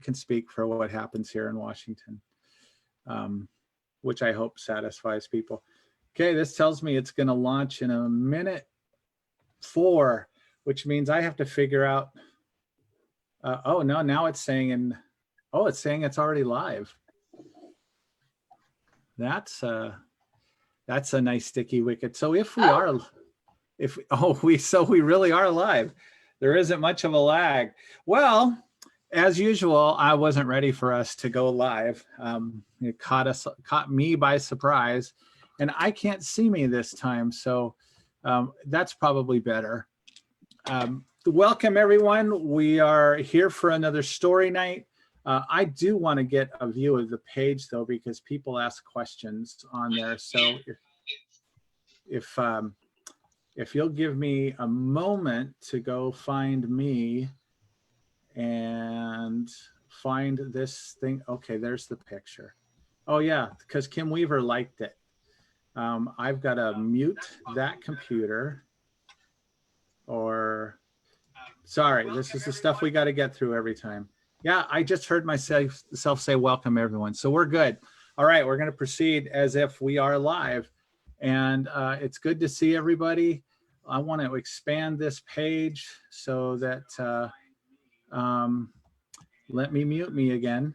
can speak for what happens here in Washington, which I hope satisfies people. Okay, this tells me it's going to launch in a minute 4, which means I have to figure out. Oh no, now it's saying it's saying it's already live. That's a nice sticky wicket. So if we are, we really are live. There isn't much of a lag. Well, as usual, I wasn't ready for us to go live. It caught me by surprise, and I can't see me this time. So that's probably better. Welcome everyone. We are here for another story night. I do want to get a view of the page though, because people ask questions on there. So if you'll give me a moment to go find me and find this thing. Okay, there's the picture. Oh yeah, because Kim Weaver liked it. I've got to mute that computer, or sorry, this is the stuff we got to get through every time. Yeah, I just heard myself say welcome everyone. So we're good. All right, we're going to proceed as if we are live. And it's good to see everybody. I want to expand this page so that, let me mute me again.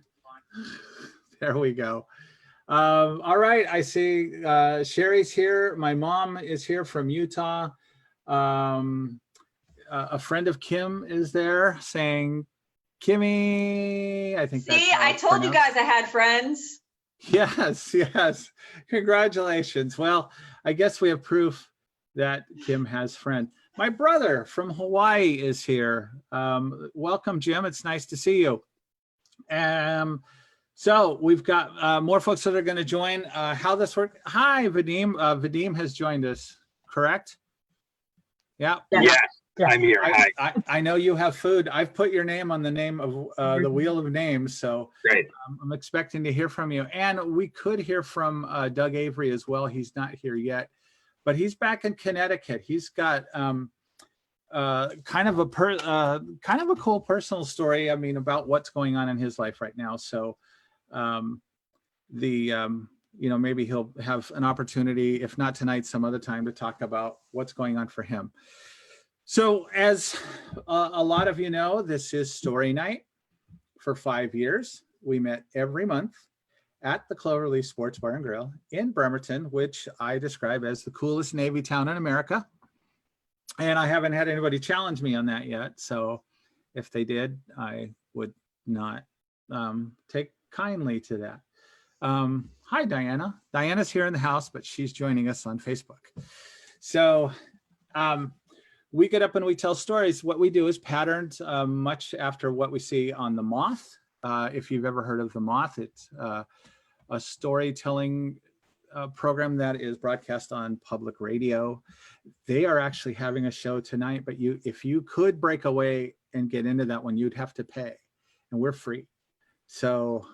There we go. All right, I see Sherry's here. My mom is here from Utah. A friend of Kim is there saying, Kimmy, I think that's how I told you guys I had friends. Yes, yes. Congratulations. Well, I guess we have proof that Kim has friends. My brother from Hawaii is here. Welcome, Jim. It's nice to see you. So we've got more folks that are going to join. How this works. Hi, Vadim. Vadim has joined us, correct? Yeah. Yes. I'm here. I know you have food. I've put your name on the name of the wheel of names, so great. I'm expecting to hear from you. And we could hear from Doug Avery as well. He's not here yet, but he's back in Connecticut. He's got kind of a cool personal story. I mean, about what's going on in his life right now. So maybe he'll have an opportunity, if not tonight, some other time, to talk about what's going on for him. So as a lot of you know, this is Story Night. For 5 years. We met every month at the Cloverleaf Sports Bar and Grill in Bremerton, which I describe as the coolest Navy town in America. And I haven't had anybody challenge me on that yet. So if they did, I would not take kindly to that. Hi, Diana. Diana's here in the house, but she's joining us on Facebook. So we get up and we tell stories. What we do is patterned much after what we see on the Moth. If you've ever heard of the Moth, it's a storytelling program that is broadcast on public radio. They are actually having a show tonight, but if you could break away and get into that one, you'd have to pay, and we're free. So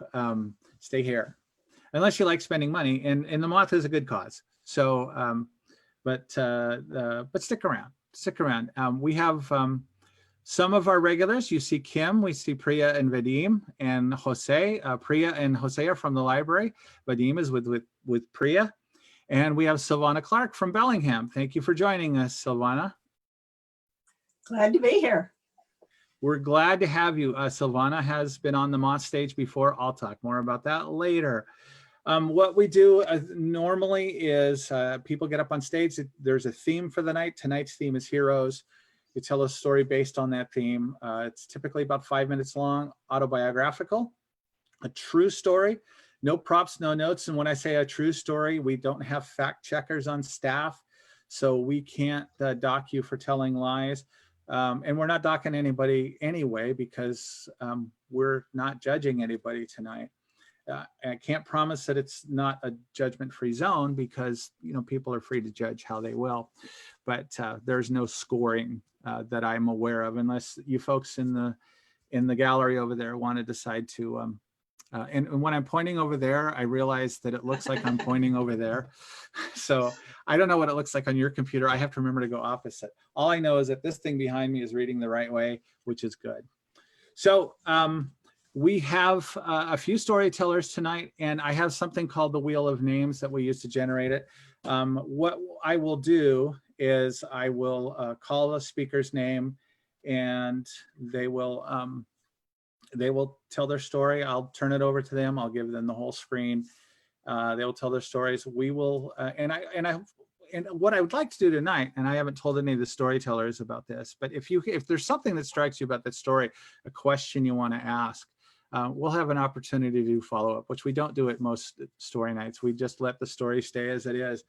stay here, unless you like spending money, and the Moth is a good cause. So, but stick around. Stick around. We have some of our regulars. You see Kim, we see Priya and Vadim and Jose. Priya and Jose are from the library. Vadim is with Priya. And we have Silvana Clark from Bellingham. Thank you for joining us, Silvana. Glad to be here. We're glad to have you. Silvana has been on the Moth stage before. I'll talk more about that later. What we do normally is people get up on stage. There's a theme for the night. Tonight's theme is heroes. You tell a story based on that theme. It's typically about 5 minutes long, autobiographical, a true story, no props, no notes. And when I say a true story, we don't have fact checkers on staff, so we can't dock you for telling lies. And we're not docking anybody anyway, because we're not judging anybody tonight. I can't promise that it's not a judgment-free zone, because people are free to judge how they will, but there's no scoring that I'm aware of, unless you folks in the gallery over there want to decide to. And when I'm pointing over there, I realize that it looks like I'm pointing over there. So I don't know what it looks like on your computer. I have to remember to go opposite. All I know is that this thing behind me is reading the right way, which is good. So we have a few storytellers tonight, and I have something called the Wheel of Names that we use to generate it. What I will do is I will call the speaker's name, and they will tell their story. I'll turn it over to them. I'll give them the whole screen. They will tell their stories. We will, and what I would like to do tonight, and I haven't told any of the storytellers about this, but if there's something that strikes you about that story, a question you want to ask, we'll have an opportunity to do follow-up, which we don't do at most story nights. We just let the story stay as it is.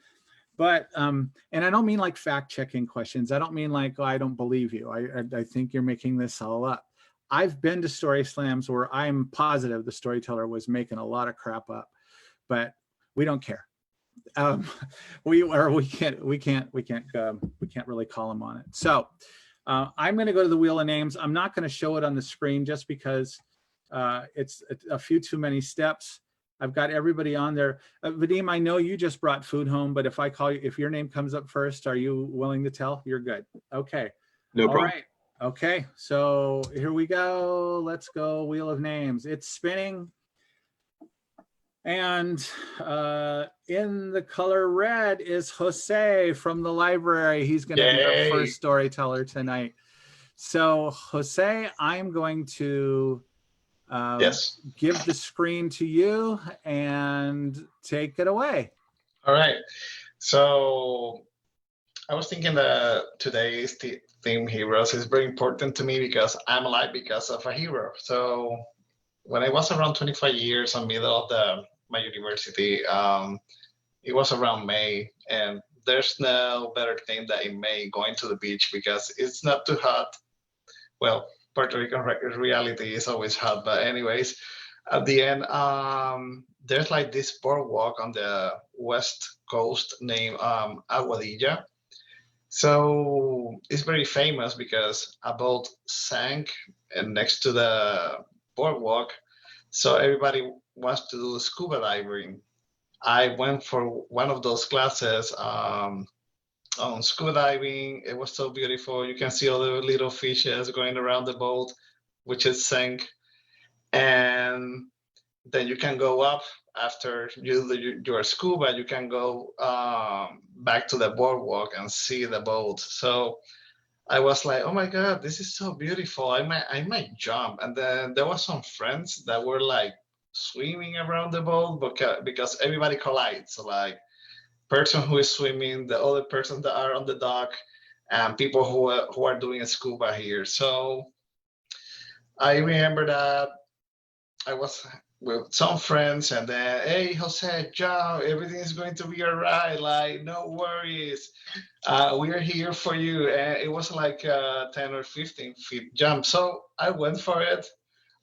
But, and I don't mean like fact-checking questions. I don't mean like, oh, I don't believe you. I think you're making this all up. I've been to story slams where I'm positive the storyteller was making a lot of crap up, but we don't care. We can't really call them on it. So I'm going to go to the Wheel of Names. I'm not going to show it on the screen just because it's a few too many steps. I've got everybody on there. Vadim, I know you just brought food home, but if I call you, if your name comes up first, are you willing to tell? You're good. Okay. No problem. All right. Okay. So here we go. Let's go. Wheel of Names. It's spinning. And in the color red is Jose from the library. He's going to be our first storyteller tonight. So Jose, I'm going to give the screen to you and take it away. All right. So I was thinking that today's theme, heroes, is very important to me because I'm alive because of a hero. So when I was around 25 years in the middle of my university, it was around May, and there's no better thing than in May going to the beach because it's not too hot. Well, Puerto Rican reality is always hot, but anyways, at the end, there's like this boardwalk on the west coast named Aguadilla. So it's very famous because a boat sank and next to the boardwalk. So everybody wants to do scuba diving. I went for one of those classes on scuba diving. It was so beautiful. You can see all the little fishes going around the boat, which is sank. And then you can go up after you do your scuba, you can go back to the boardwalk and see the boat. So I was like, oh my God, this is so beautiful. I might jump. And then there was some friends that were like swimming around the boat because everybody collides. So like person who is swimming, the other person that are on the dock, and people who are doing a scuba here. So I remember that I was with some friends and then, hey, Jose, jump, everything is going to be all right. Like, no worries. We are here for you. And it was like a 10 or 15 feet jump. So I went for it,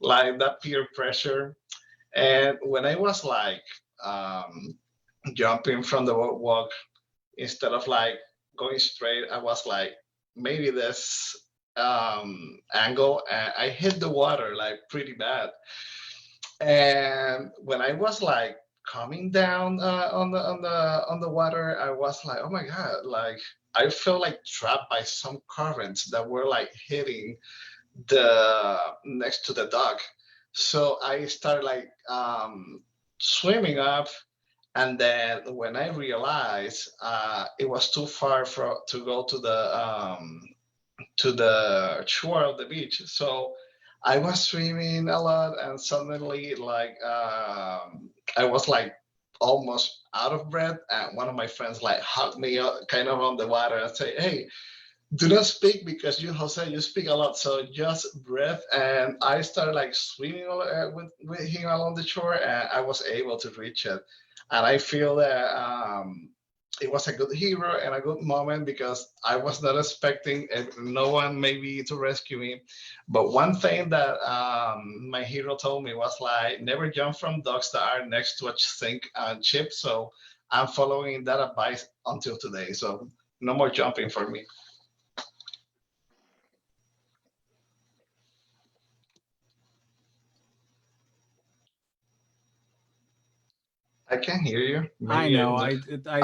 like that peer pressure. And when I was like jumping from the walk, instead of like going straight, I was like, maybe this angle, and I hit the water like pretty bad. And when I was like coming down on the water, I was like, oh my God, like I felt like trapped by some currents that were like hitting the next to the dock. So I started like swimming up, and then when I realized it was too far to go to the shore of the beach, so I was swimming a lot, and suddenly, like, I was like almost out of breath, and one of my friends like hugged me kind of on the water and say, "Hey, do not speak because you, Jose, you speak a lot, so just breathe." And I started like swimming with him along the shore, and I was able to reach it. And I feel that it was a good hero and a good moment because I was not expecting no one maybe to rescue me. But one thing that my hero told me was like, never jump from docks that are next to a sink and ship. So I'm following that advice until today. So no more jumping for me. I can hear you. Maybe I know. I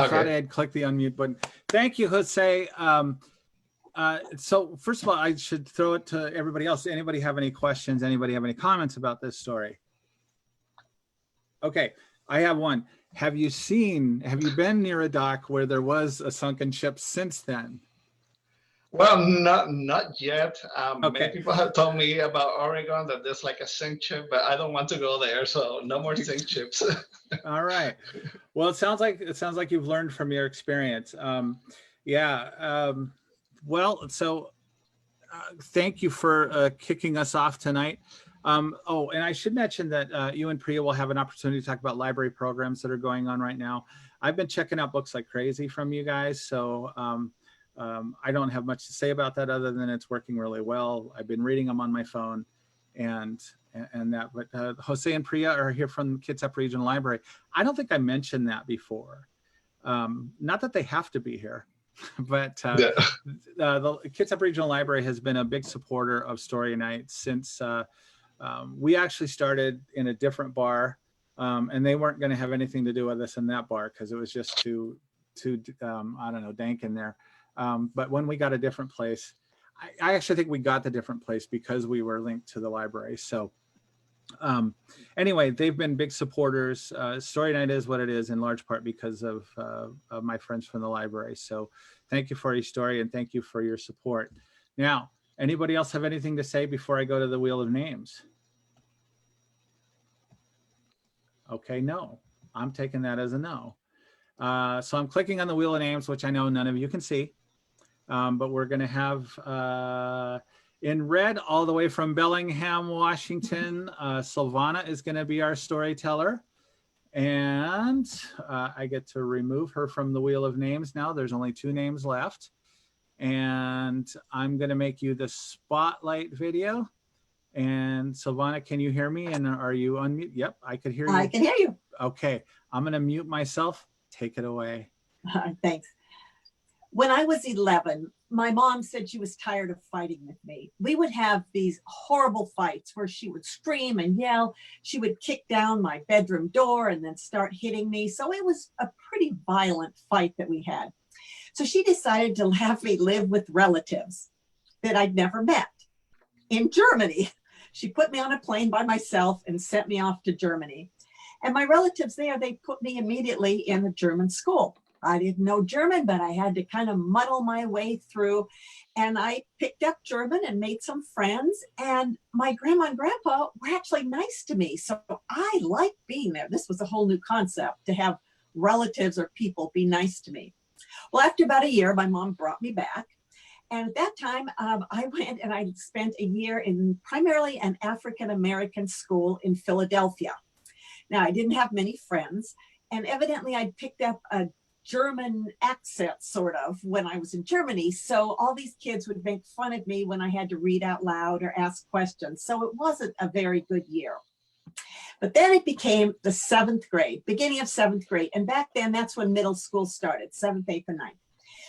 thought I had clicked the unmute button. Thank you, Jose. So first of all, I should throw it to everybody else. Anybody have any questions? Anybody have any comments about this story? Okay, I have one. Have you been near a dock where there was a sunken ship since then? Well, not yet. Many Okay. people have told me about Oregon that there's like a sink ship, but I don't want to go there, so no more sink ships. All right. Well, it sounds like you've learned from your experience. Yeah. Well, so thank you for kicking us off tonight. Oh, and I should mention that you and Priya will have an opportunity to talk about library programs that are going on right now. I've been checking out books like crazy from you guys, so I don't have much to say about that other than it's working really well. I've been reading them on my phone, and that. But Jose and Priya are here from Kitsap Regional Library. I don't think I mentioned that before. Not that they have to be here, but Yeah. the Kitsap Regional Library has been a big supporter of Story Night since we actually started in a different bar, and they weren't going to have anything to do with us in that bar because it was just too I don't know, dank in there. But when we got a different place, I actually think we got the different place because we were linked to the library. So anyway, they've been big supporters. Story Night is what it is in large part because of my friends from the library. So thank you for your story and thank you for your support. Now, anybody else have anything to say before I go to the Wheel of Names? Okay, no. I'm taking that as a no. So I'm clicking on the Wheel of Names, which I know none of you can see. But we're going to have in red all the way from Bellingham, Washington, Silvana is going to be our storyteller. And I get to remove her from the Wheel of Names now. There's only 2 names left. And I'm going to make you the spotlight video. And Silvana, can you hear me? And are you unmute? Yep, I could hear you. I can hear you. Okay, I'm going to mute myself. Take it away. Thanks. When I was 11, my mom said she was tired of fighting with me. We would have these horrible fights where she would scream and yell. She would kick down my bedroom door and then start hitting me. So it was a pretty violent fight that we had. So she decided to have me live with relatives that I'd never met in Germany. She put me on a plane by myself and sent me off to Germany. And my relatives there, they put me immediately in a German school. I didn't know German, but I had to kind of muddle my way through. And I picked up German and made some friends. And my grandma and grandpa were actually nice to me. So I liked being there. This was a whole new concept to have relatives or people be nice to me. Well, after about a year, my mom brought me back. And at that time, I went and I spent a year in primarily an African-American school in Philadelphia. Now, I didn't have many friends. And evidently, I'd picked up a German accent, sort of, when I was in Germany. So all these kids would make fun of me when I had to read out loud or ask questions. So it wasn't a very good year. But then it became the 7th grade, beginning of 7th grade. And back then, that's when middle school started, 7th, 8th, and 9th.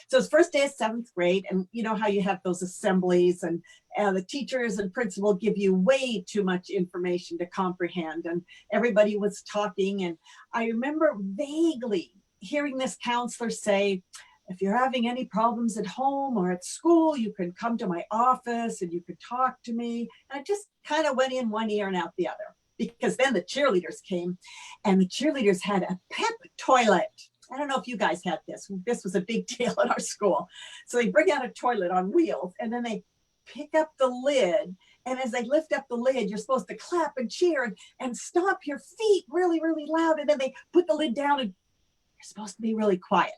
So it's first day of 7th grade, and you know how you have those assemblies and the teachers and principal give you way too much information to comprehend, and everybody was talking. And I remember vaguely hearing this counselor say, if you're having any problems at home or at school, you can come to my office and you can talk to me. And I just kind of went in one ear and out the other, because then the cheerleaders came, and the cheerleaders had a pep toilet. I don't know if you guys had this. This was a big deal at our school. So they bring out a toilet on wheels, and then they pick up the lid. And as they lift up the lid, you're supposed to clap and cheer and stomp your feet really, really loud. And then they put the lid down and you're supposed to be really quiet.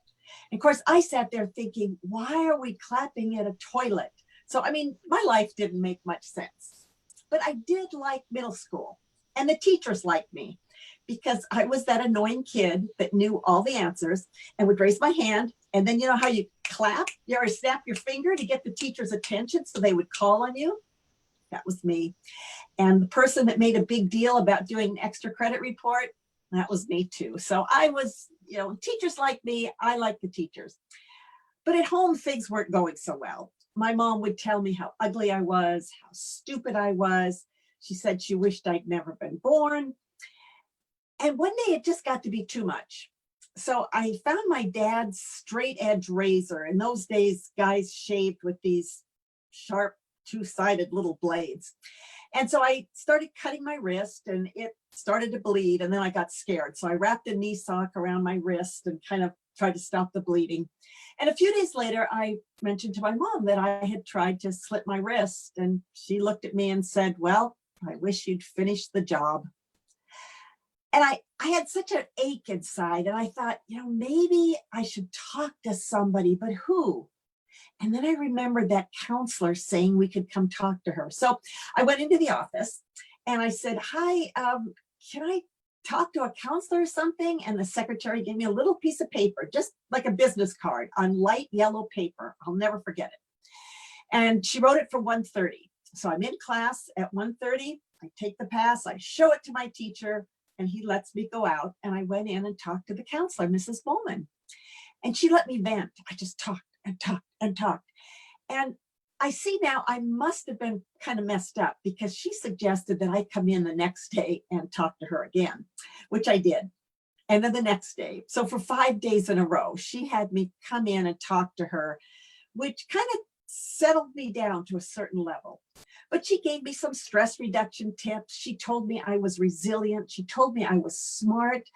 And of course, I sat there thinking, why are we clapping at a toilet? So, I mean, my life didn't make much sense. But I did like middle school. And the teachers liked me, because I was that annoying kid that knew all the answers and would raise my hand. And then you know how you clap, or snap your finger to get the teacher's attention so they would call on you? That was me. And the person that made a big deal about doing an extra credit report, that was me too. So I was, you know, teachers like me, I like the teachers. But at home, things weren't going so well. My mom would tell me how ugly I was, how stupid I was. She said she wished I'd never been born. And one day it just got to be too much. So I found my dad's straight edge razor. In those days, guys shaved with these sharp, two-sided little blades. And so I started cutting my wrist and it started to bleed. And then I got scared. So I wrapped a knee sock around my wrist and kind of tried to stop the bleeding. And a few days later, I mentioned to my mom that I had tried to slit my wrist. And she looked at me and said, well, I wish you'd finished the job. And I had such an ache inside. And I thought, maybe I should talk to somebody, but who? And then I remembered that counselor saying we could come talk to her. So I went into the office and I said, hi, can I talk to a counselor or something? And the secretary gave me a little piece of paper, just like a business card on light yellow paper. I'll never forget it. And she wrote it for 1:30. So I'm in class at 1:30. I take the pass, I show it to my teacher, and he lets me go out. And I went in and talked to the counselor, Mrs. Bowman. And she let me vent. I just talked and talked and talked. And I see now I must have been kind of messed up because she suggested that I come in the next day and talk to her again, which I did. And then the next day. So for 5 days in a row, she had me come in and talk to her, which kind of settled me down to a certain level. But she gave me some stress reduction tips. She told me I was resilient. She told me I was smart.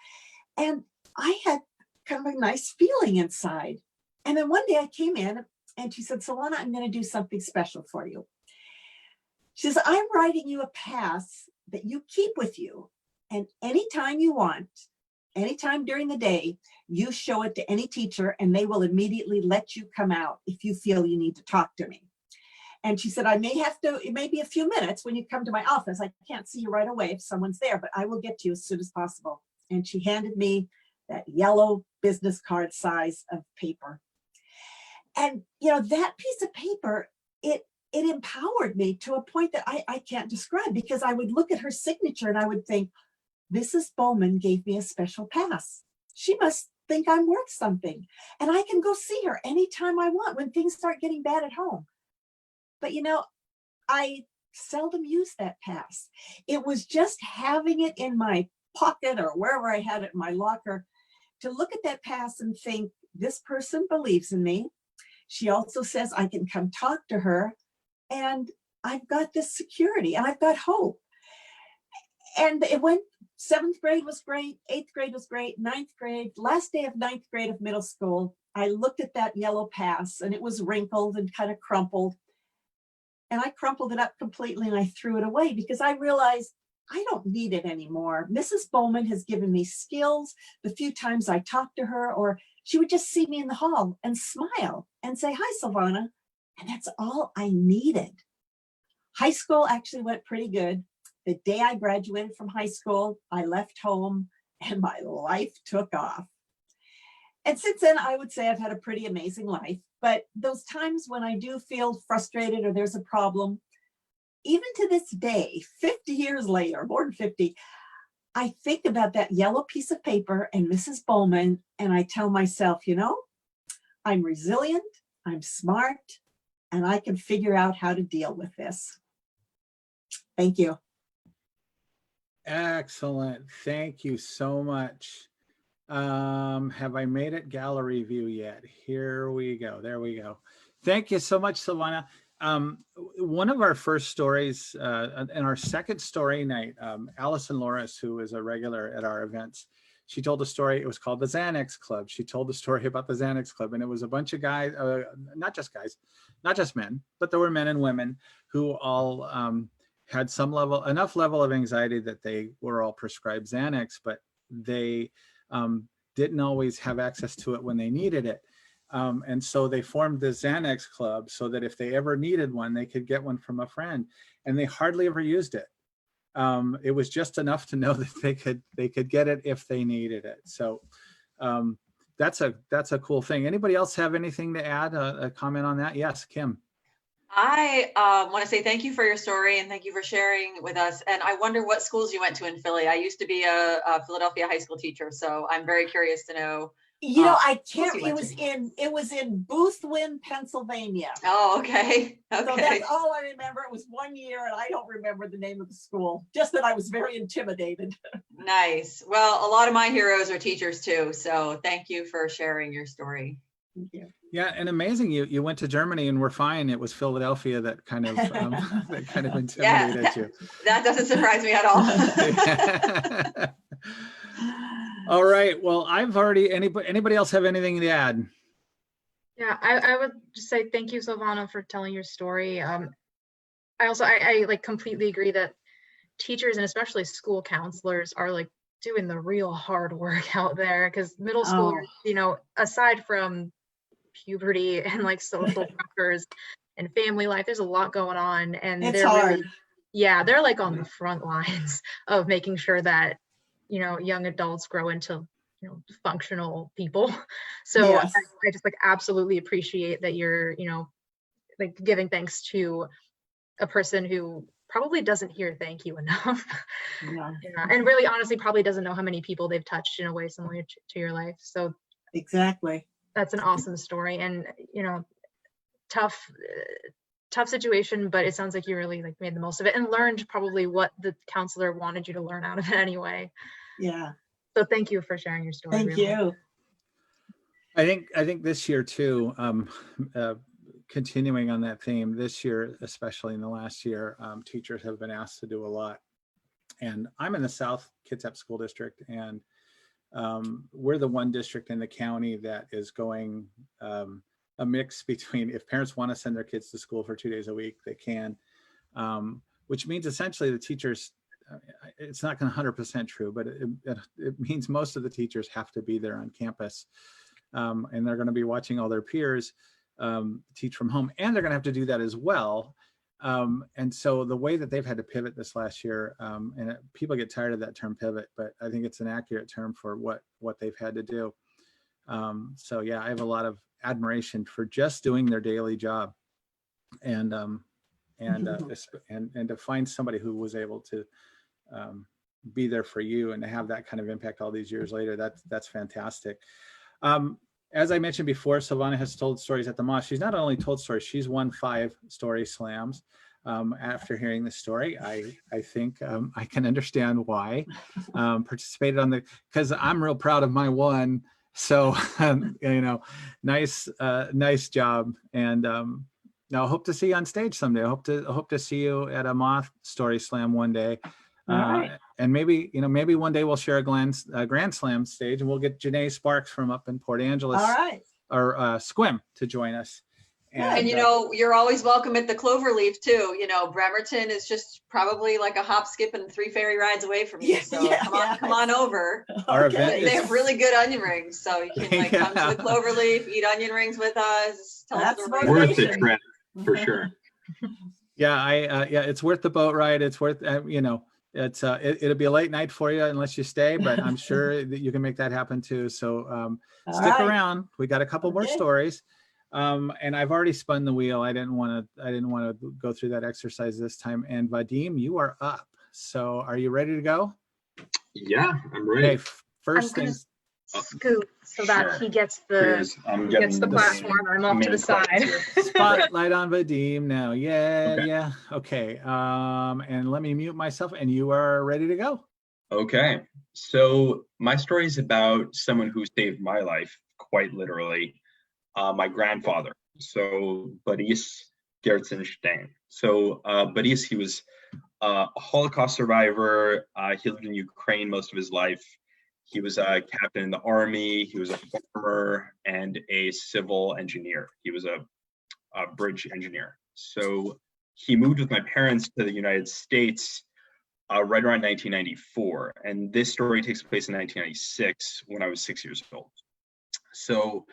And I had kind of a nice feeling inside. And then one day I came in and she said, Solana, I'm going to do something special for you. She says, I'm writing you a pass that you keep with you. And anytime you want, anytime during the day, you show it to any teacher and they will immediately let you come out if you feel you need to talk to me. And she said, it may be a few minutes when you come to my office. I can't see you right away if someone's there, but I will get to you as soon as possible. And she handed me that yellow business card size of paper. And, that piece of paper, it empowered me to a point that I can't describe, because I would look at her signature and I would think, Mrs. Bowman gave me a special pass. She must think I'm worth something. And I can go see her anytime I want when things start getting bad at home. But, I seldom use that pass. It was just having it in my pocket or wherever I had it in my locker to look at that pass and think, this person believes in me. She also says I can come talk to her, and I've got this security and I've got hope. And it went, 7th grade was great, 8th grade was great, 9th grade, last day of 9th grade of middle school, I looked at that yellow pass and it was wrinkled and kind of crumpled. And I crumpled it up completely and I threw it away because I realized I don't need it anymore. Mrs. Bowman has given me skills. The few times I talked to her, or she would just see me in the hall and smile and say, hi, Silvana. And that's all I needed. High school actually went pretty good. The day I graduated from high school, I left home and my life took off. And since then, I would say I've had a pretty amazing life. But those times when I do feel frustrated or there's a problem, even to this day, 50 years later, more than 50, I think about that yellow piece of paper and Mrs. Bowman, and I tell myself, I'm resilient, I'm smart, and I can figure out how to deal with this. Thank you. Excellent. Thank you so much. Have I made it gallery view yet? Here we go. There we go. Thank you so much, Silvana. One of our first stories in our second story night, Allison Loris, who is a regular at our events, she told a story. It was called the Xanax Club. She told the story about the Xanax Club, and it was a bunch of guys, not just guys, not just men, but there were men and women who all had enough level of anxiety that they were all prescribed Xanax, but they didn't always have access to it when they needed it. And so they formed the Xanax Club so that if they ever needed one, they could get one from a friend, and they hardly ever used it. It was just enough to know that they could get it if they needed it. So that's a cool thing. Anybody else have anything to add, a comment on that? Yes, Kim. I want to say thank you for your story and thank you for sharing with us. And I wonder what schools you went to in Philly. I used to be a Philadelphia high school teacher, so I'm very curious to know You know, I schools can't, you went it was in Boothwyn, Pennsylvania. Oh, okay. So Okay. that's all I remember. It was 1 year and I don't remember the name of the school, just that I was very intimidated. Nice. Well, a lot of my heroes are teachers too. So thank you for sharing your story. Thank you. Yeah, and amazing. You went to Germany and were fine. It was Philadelphia that kind of intimidated you. That doesn't surprise me at all. All right. Well, I've already. Anybody else have anything to add? Yeah, I would just say thank you, Silvana, for telling your story. I like completely agree that teachers and especially school counselors are like doing the real hard work out there, because middle schoolers, you know, aside from puberty and like social pressures and family life, there's a lot going on, and It's they're hard. really, yeah, they're like on the front lines of making sure that, you know, young adults grow into, you know, functional people. So Yes. I just like absolutely appreciate that you're, you know, like giving thanks to a person who probably doesn't hear thank you enough. Yeah, Yeah, and really honestly probably doesn't know how many people they've touched in a way similar to your life. So exactly. that's an awesome story, and you know, tough situation, but it sounds like you really like made the most of it and learned probably what the counselor wanted you to learn out of it anyway. Yeah. So thank you for sharing your story. Thank really. you. I think this year too, continuing on that theme, this year, especially in the last year, teachers have been asked to do a lot. And I'm in the South Kitsap School District, and we're the one district in the county that is going a mix between, if parents want to send their kids to school for 2 days a week, they can, which means essentially the teachers, it's not going to 100% true, but it means most of the teachers have to be there on campus. And they're going to be watching all their peers teach from home, and they're going to have to do that as well. And so the way that they've had to pivot this last year, people get tired of that term pivot, but I think it's an accurate term for what they've had to do. So yeah, I have a lot of admiration for just doing their daily job, and to find somebody who was able to be there for you and to have that kind of impact all these years later. That's fantastic. As I mentioned before, Silvana has told stories at the Moth. She's not only told stories, she's won 5 story slams. After hearing the story, I think I can understand why. Participated on because I'm real proud of my one. So, you know, nice job. And I hope to see you on stage someday. I hope to see you at a Moth story slam one day. All right. And maybe one day we'll share a Grand Slam stage, and we'll get Janae Sparks from up in Port Angeles, All right. or Squim, to join us. And you know, you're always welcome at the Cloverleaf too. You know, Bremerton is just probably like a hop, skip, and 3 ferry rides away from you. So come on over. Our Okay. event They have really good onion rings, so you can like come to the Cloverleaf, eat onion rings with us. Tell us That's the story. Worth the trip for sure. Yeah, it's worth the boat ride. It's worth, you know, it'll be a late night for you unless you stay, but I'm sure that you can make that happen too. So stick around. We got a couple more stories. And I've already spun the wheel. I didn't want to go through that exercise this time. And Vadim, you are up. So are you ready to go? Yeah, I'm ready. Okay, first things. Scoot so that he gets the platform. I'm off to the side. Spotlight on Vadim now. Yeah, Okay. yeah. Okay. And let me mute myself, and you are ready to go. Okay, so my story is about someone who saved my life, quite literally. My grandfather, so Boris Gertzenstein. So Boris, he was a Holocaust survivor. He lived in Ukraine most of his life. He was a captain in the army. He was a farmer and a civil engineer. He was a bridge engineer. So he moved with my parents to the United States right around 1994. And this story takes place in 1996 when I was 6 years old. So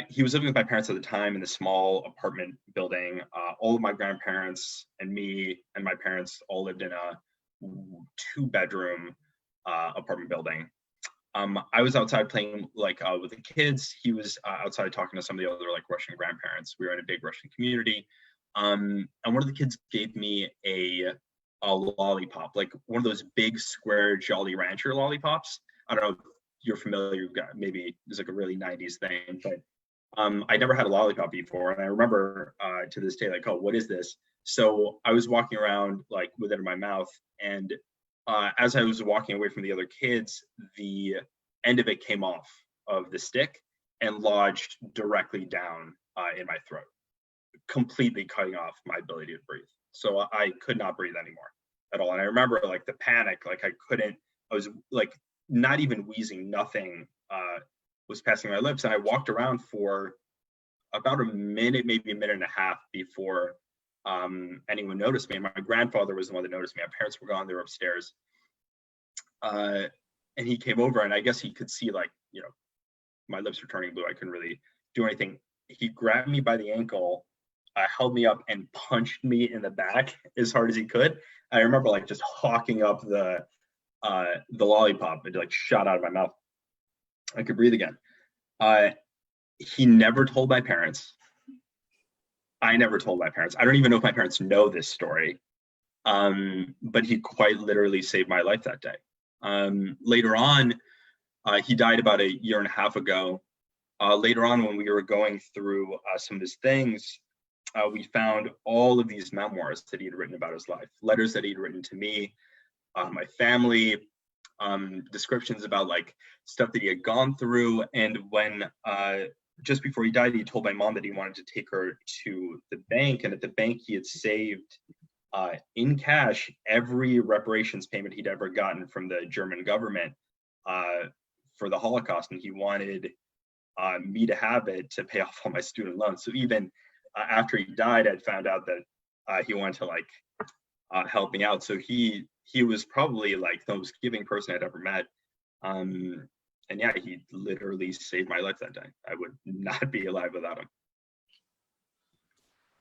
he was living with my parents at the time in a small apartment building. All of my grandparents and me and my parents all lived in a 2-bedroom apartment building. I was outside playing with the kids. He was outside talking to some of the other Russian grandparents. We were in a big Russian community. And one of the kids gave me a lollipop, one of those big square Jolly Rancher lollipops. I don't know if you're familiar, you've got, maybe it's like a really 90s thing, but I never had a lollipop before. And I remember to this day, like, oh, what is this? So I was walking around like with it in my mouth. And as I was walking away from the other kids, the end of it came off of the stick and lodged directly down in my throat, completely cutting off my ability to breathe. So I could not breathe anymore at all. And I remember like the panic, like I was like not even wheezing, nothing was passing my lips. And I walked around for about a minute, maybe a minute and a half before anyone noticed me. And my grandfather was the one that noticed me. My parents were gone, they were upstairs. And he came over, and I guess he could see, like, you know, my lips were turning blue. I couldn't really do anything. He grabbed me by the ankle, held me up, and punched me in the back as hard as he could. I remember like just hawking up the lollipop. It like shot out of my mouth. I could breathe again. He never told my parents. I never told my parents. I don't even know if my parents know this story. But he quite literally saved my life that day. Later on, he died about a year and a half ago. Later on, when we were going through some of his things, we found all of these memoirs that he had written about his life, letters that he'd written to me, my family, descriptions about like stuff that he had gone through. And when just before he died, he told my mom that he wanted to take her to the bank, and at the bank he had saved in cash every reparations payment he'd ever gotten from the German government for the Holocaust, and he wanted me to have it to pay off all my student loans. So even after he died, I'd found out that he wanted to like help me out. So he was probably like the most giving person I'd ever met. And yeah, he literally saved my life that day. I would not be alive without him.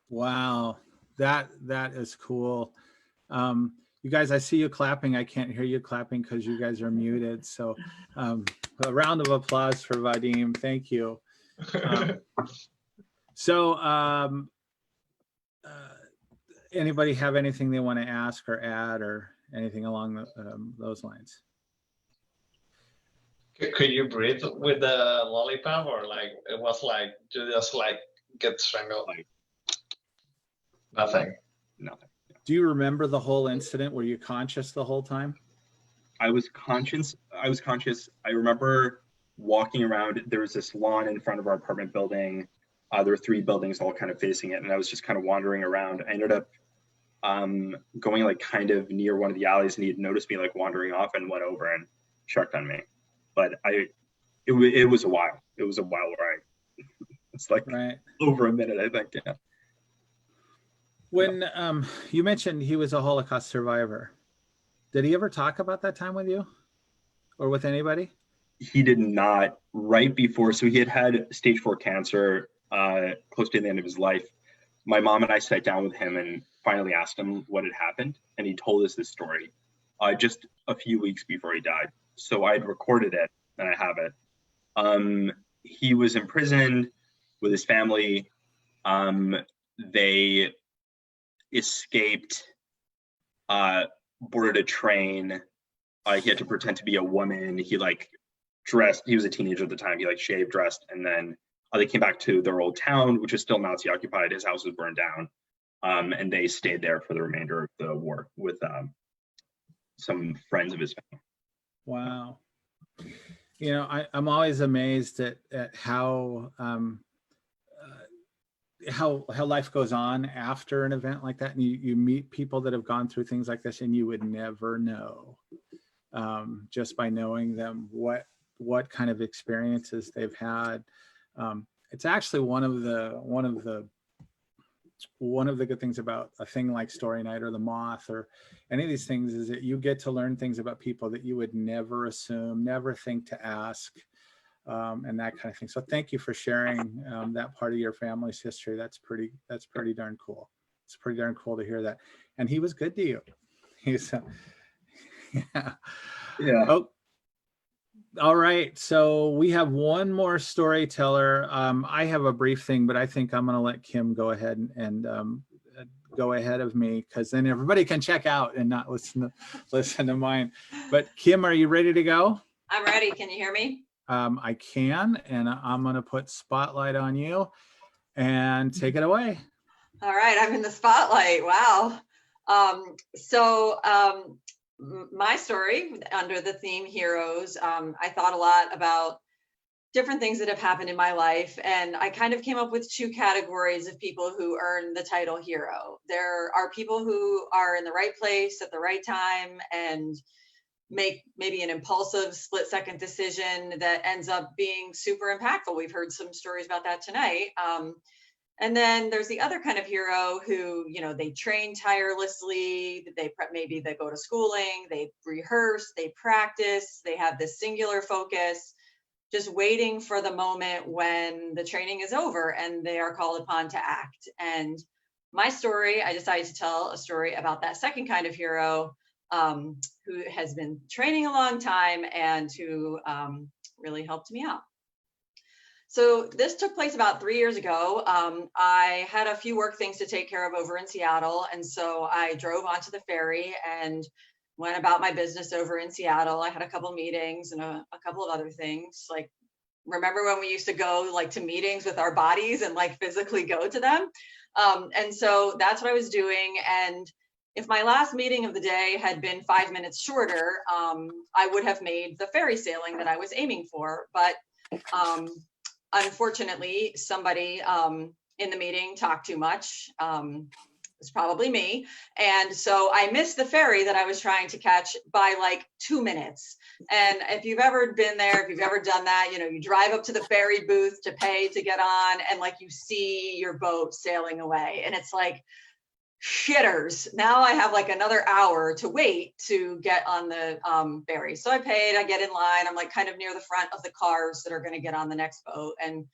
Wow, that is cool. You guys, I see you clapping. I can't hear you clapping because you guys are muted. So a round of applause for Vadim. Thank you. Anybody have anything they want to ask or add or anything along those lines? Could you breathe with the lollipop, or like it was like you just like get strangled? Like nothing. Nothing. Do you remember the whole incident? Were you conscious the whole time? I was conscious. I remember walking around. There was this lawn in front of our apartment building. There were 3 buildings all kind of facing it, and I was just kind of wandering around. I ended up going like kind of near one of the alleys, and he had noticed me like wandering off and went over and checked on me. But it was a while. It was a while ride. It's like over a minute, I think. Yeah. When you mentioned he was a Holocaust survivor, did he ever talk about that time with you or with anybody? He did not. Right before, so he had stage 4 cancer close to the end of his life. My mom and I sat down with him and finally asked him what had happened, and he told us this story just a few weeks before he died. So I'd recorded it and I have it. He was imprisoned with his family. They escaped, boarded a train. He had to pretend to be a woman. He like dressed, he was a teenager at the time. He like shaved, dressed, and then they came back to their old town, which is still Nazi occupied. His house was burned down. And they stayed there for the remainder of the war with some friends of his family. Wow. You know, I'm always amazed at how life goes on after an event like that. And you meet people that have gone through things like this, and you would never know just by knowing them what kind of experiences they've had. It's actually one of the good things about a thing like Story Night or the Moth or any of these things is that you get to learn things about people that you would never assume, never think to ask, and that kind of thing. So thank you for sharing that part of your family's history. That's pretty darn cool. It's pretty darn cool to hear that. And he was good to you. He's yeah. Oh, all right. So we have one more storyteller. I have a brief thing, but I think I'm going to let Kim go ahead and go ahead of me, because then everybody can check out and not listen to mine. But Kim, are you ready to go? I'm ready. ready. Can you hear me? I can, and I'm going to put spotlight on you and take it away. All right, I'm in the spotlight. Wow. My story under the theme heroes, I thought a lot about different things that have happened in my life. And I kind of came up with two categories of people who earn the title hero. There are people who are in the right place at the right time and make maybe an impulsive split-second decision that ends up being super impactful. We've heard some stories about that tonight. And then there's the other kind of hero who, you know, they train tirelessly, maybe they go to schooling, they rehearse, they practice, they have this singular focus, just waiting for the moment when the training is over and they are called upon to act. And my story, I decided to tell a story about that second kind of hero, who has been training a long time and who really helped me out. So this took place about 3 years ago. I had a few work things to take care of over in Seattle. And so I drove onto the ferry and went about my business over in Seattle. I had a couple meetings and a couple of other things. Like, remember when we used to go like to meetings with our bodies and like physically go to them? And so that's what I was doing. And if my last meeting of the day had been 5 minutes shorter, I would have made the ferry sailing that I was aiming for. But unfortunately, somebody in the meeting talked too much. It's probably me. And so I missed the ferry that I was trying to catch by like 2 minutes. And if you've ever been there, if you've ever done that, you know, you drive up to the ferry booth to pay to get on and like you see your boat sailing away. And it's like, shitters, now I have like another hour to wait to get on the ferry. So I paid, I get in line, I'm like kind of near the front of the cars that are going to get on the next boat. And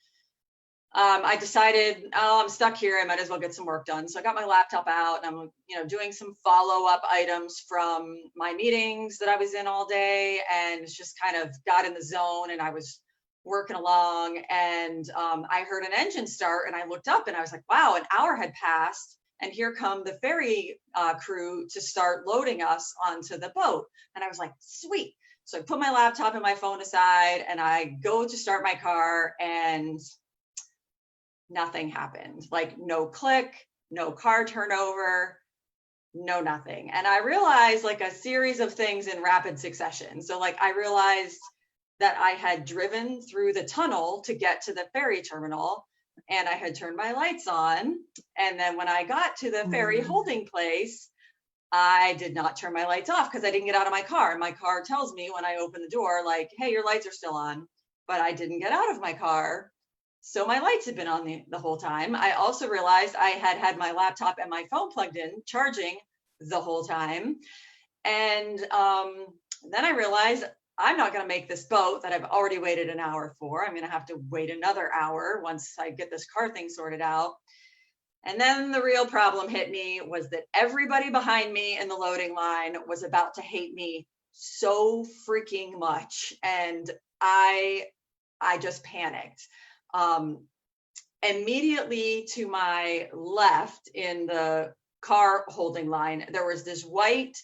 I decided, oh, I'm stuck here, I might as well get some work done. So I got my laptop out and I'm, you know, doing some follow-up items from my meetings that I was in all day, and it's just kind of got in the zone and I was working along, and I heard an engine start and I looked up and I was like, wow, an hour had passed. And here come the ferry crew to start loading us onto the boat. And I was like, sweet. So I put my laptop and my phone aside and I go to start my car and nothing happened. Like no click, no car turnover, no nothing. And I realized like a series of things in rapid succession. So like I realized that I had driven through the tunnel to get to the ferry terminal, and I had turned my lights on. And then when I got to the ferry holding place, I did not turn my lights off because I didn't get out of my car. My car tells me when I open the door, like, hey, your lights are still on, but I didn't get out of my car. So my lights had been on the whole time. I also realized I had my laptop and my phone plugged in, charging the whole time. And then I realized I'm not going to make this boat that I've already waited an hour for. I'm going to have to wait another hour once I get this car thing sorted out. And then the real problem hit me was that everybody behind me in the loading line was about to hate me so freaking much. And I just panicked. Immediately to my left in the car holding line, there was this white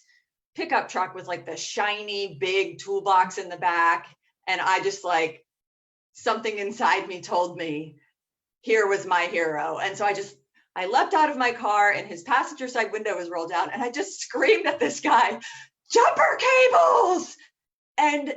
pickup truck with like the shiny big toolbox in the back. And I just like, something inside me told me here was my hero. And so I leapt out of my car and his passenger side window was rolled down and I just screamed at this guy, jumper cables. And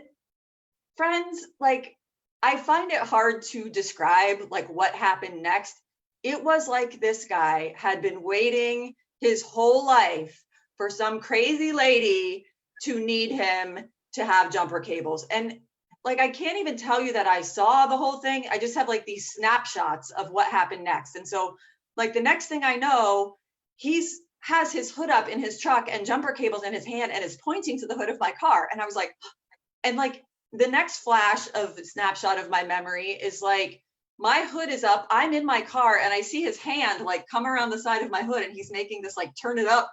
friends, like, I find it hard to describe like what happened next. It was like this guy had been waiting his whole life for some crazy lady to need him to have jumper cables. And like, I can't even tell you that I saw the whole thing. I just have like these snapshots of what happened next. And so like the next thing I know, has his hood up in his truck and jumper cables in his hand and is pointing to the hood of my car. And I was like, and like the next flash of snapshot of my memory is like, my hood is up, I'm in my car and I see his hand like come around the side of my hood and he's making this like turn it up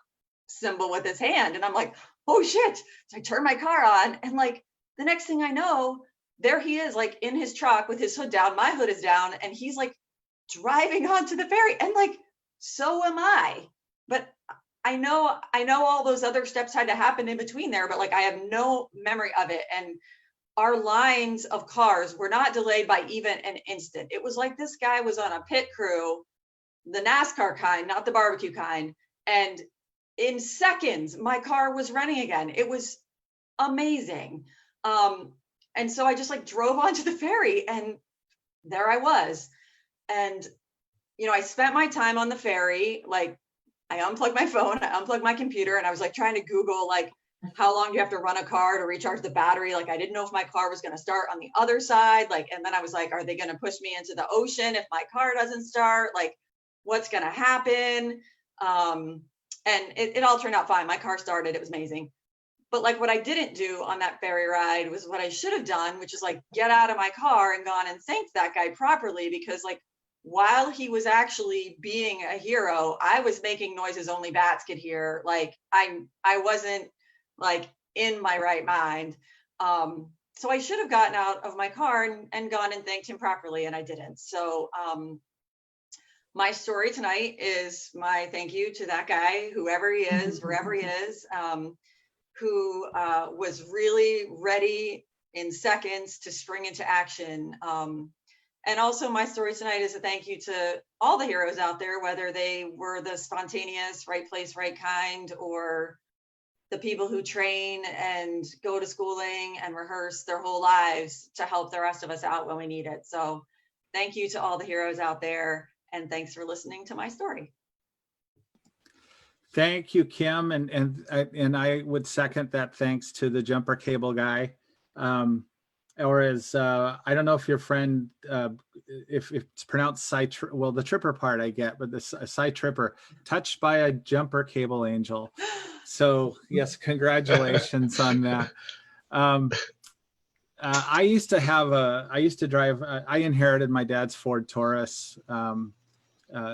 symbol with his hand. And I'm like, oh shit. So I turn my car on and like the next thing I know, there he is like in his truck with his hood down, my hood is down, and he's like driving onto the ferry. And like, so am I. But I know all those other steps had to happen in between there, but like I have no memory of it. And our lines of cars were not delayed by even an instant. It was like this guy was on a pit crew, the NASCAR kind, not the barbecue kind. And in seconds, my car was running again. It was amazing. And so I just like drove onto the ferry and there I was. And, you know, I spent my time on the ferry. Like I unplugged my phone, I unplugged my computer, and I was like trying to Google, like, how long do you have to run a car to recharge the battery? Like, I didn't know if my car was going to start on the other side. Like, and then I was like, are they going to push me into the ocean if my car doesn't start? Like, what's going to happen? And it all turned out fine. My car started. It was amazing. But like what I didn't do on that ferry ride was what I should have done, which is like get out of my car and gone and thanked that guy properly, because like while he was actually being a hero, I was making noises only bats could hear. Like I wasn't like in my right mind. So I should have gotten out of my car and gone and thanked him properly, and I didn't. So my story tonight is my thank you to that guy, whoever he is, wherever he is, who was really ready in seconds to spring into action. And also my story tonight is a thank you to all the heroes out there, whether they were the spontaneous, right place, right kind, or the people who train and go to schooling and rehearse their whole lives to help the rest of us out when we need it. So thank you to all the heroes out there, and thanks for listening to my story. Thank you, Kim, and I would second that thanks to the jumper cable guy. Or as I don't know if your friend, if it's pronounced well, the tripper part I get, but the side tripper, touched by a jumper cable angel. So yes, congratulations on that. I used to drive, I inherited my dad's Ford Taurus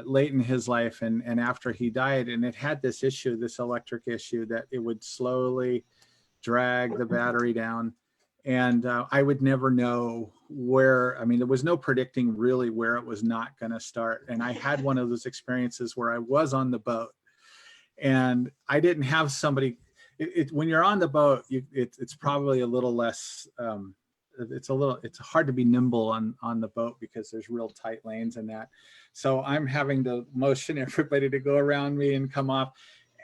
late in his life, and after he died, and it had this issue, this electric issue, that it would slowly drag the battery down. And I would never know where, I mean, there was no predicting really where it was not going to start. And I had one of those experiences where I was on the boat and I didn't have somebody, when you're on the boat, it's probably a little less, it's hard to be nimble on the boat because there's real tight lanes and that. So I'm having to motion everybody to go around me and come off.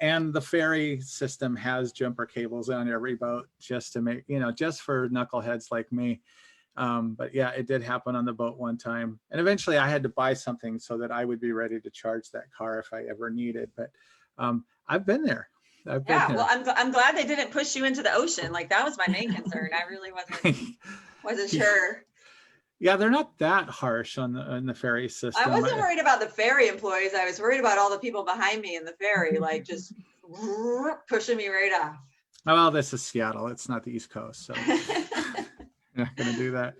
And the ferry system has jumper cables on every boat just to make, just for knuckleheads like me. But yeah, it did happen on the boat one time. And eventually I had to buy something so that I would be ready to charge that car if I ever needed. But I've been there. Yeah, well, I'm glad they didn't push you into the ocean. Like that was my main concern. I really wasn't sure. Yeah, they're not that harsh on the ferry system. I wasn't worried about the ferry employees. I was worried about all the people behind me in the ferry, like just pushing me right off. Well, this is Seattle. It's not the East Coast, so you're not going to do that.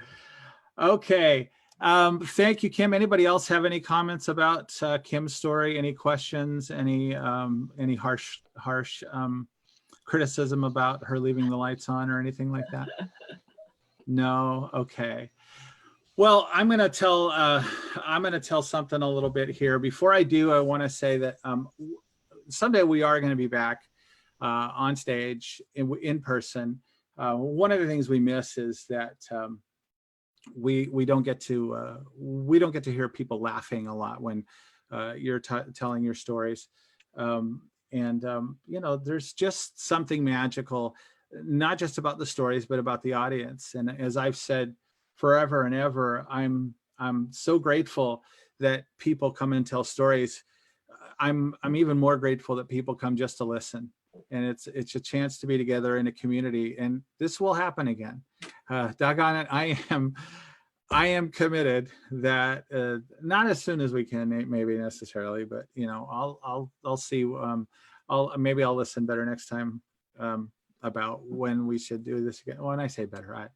Okay. Thank you, Kim. Anybody else have any comments about Kim's story? Any questions? Any harsh criticism about her leaving the lights on or anything like that? No. Okay. Well, I'm going to tell something a little bit here. Before I do, I want to say that someday we are going to be back on stage in person. One of the things we miss is that we don't get to hear people laughing a lot when you're telling your stories, there's just something magical, not just about the stories, but about the audience. And as I've said forever and ever, I'm so grateful that people come and tell stories. I'm even more grateful that people come just to listen. And it's a chance to be together in a community, and this will happen again. Doggone it, I am committed that not as soon as we can, maybe necessarily, but I'll see. Maybe I'll listen better next time about when we should do this again. When I say better,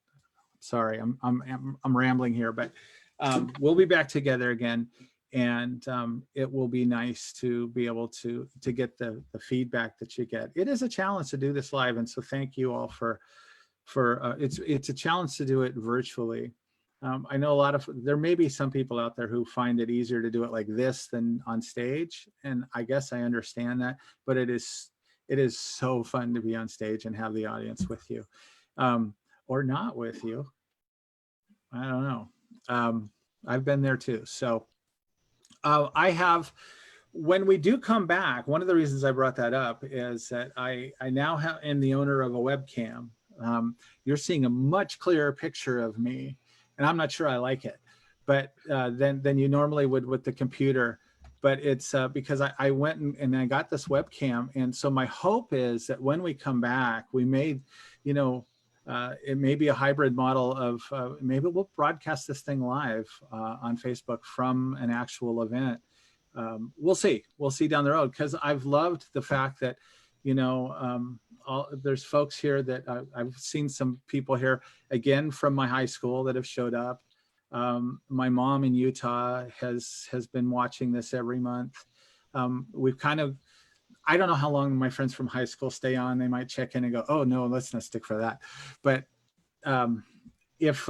sorry, I'm rambling here, but we'll be back together again, and it will be nice to be able to get the feedback that you get. It is a challenge to do this live, and so thank you all for it's a challenge to do it virtually. I know there may be some people out there who find it easier to do it like this than on stage, and I guess I understand that, but it is so fun to be on stage and have the audience with you. or not with you. I don't know. I've been there too. So I have, when we do come back, one of the reasons I brought that up is that I now am the owner of a webcam. You're seeing a much clearer picture of me, and I'm not sure I like it, but than you normally would with the computer. But it's because I went and I got this webcam. And so my hope is that when we come back, we may, you know, it may be a hybrid model of maybe we'll broadcast this thing live on Facebook from an actual event. We'll see down the road, because I've loved the fact that, you know, there's folks here that I've seen some people here again from my high school that have showed up. My mom in Utah has been watching this every month. We've kind of, I don't know how long my friends from high school stay on. They might check in and go, oh no, let's not stick for that. But if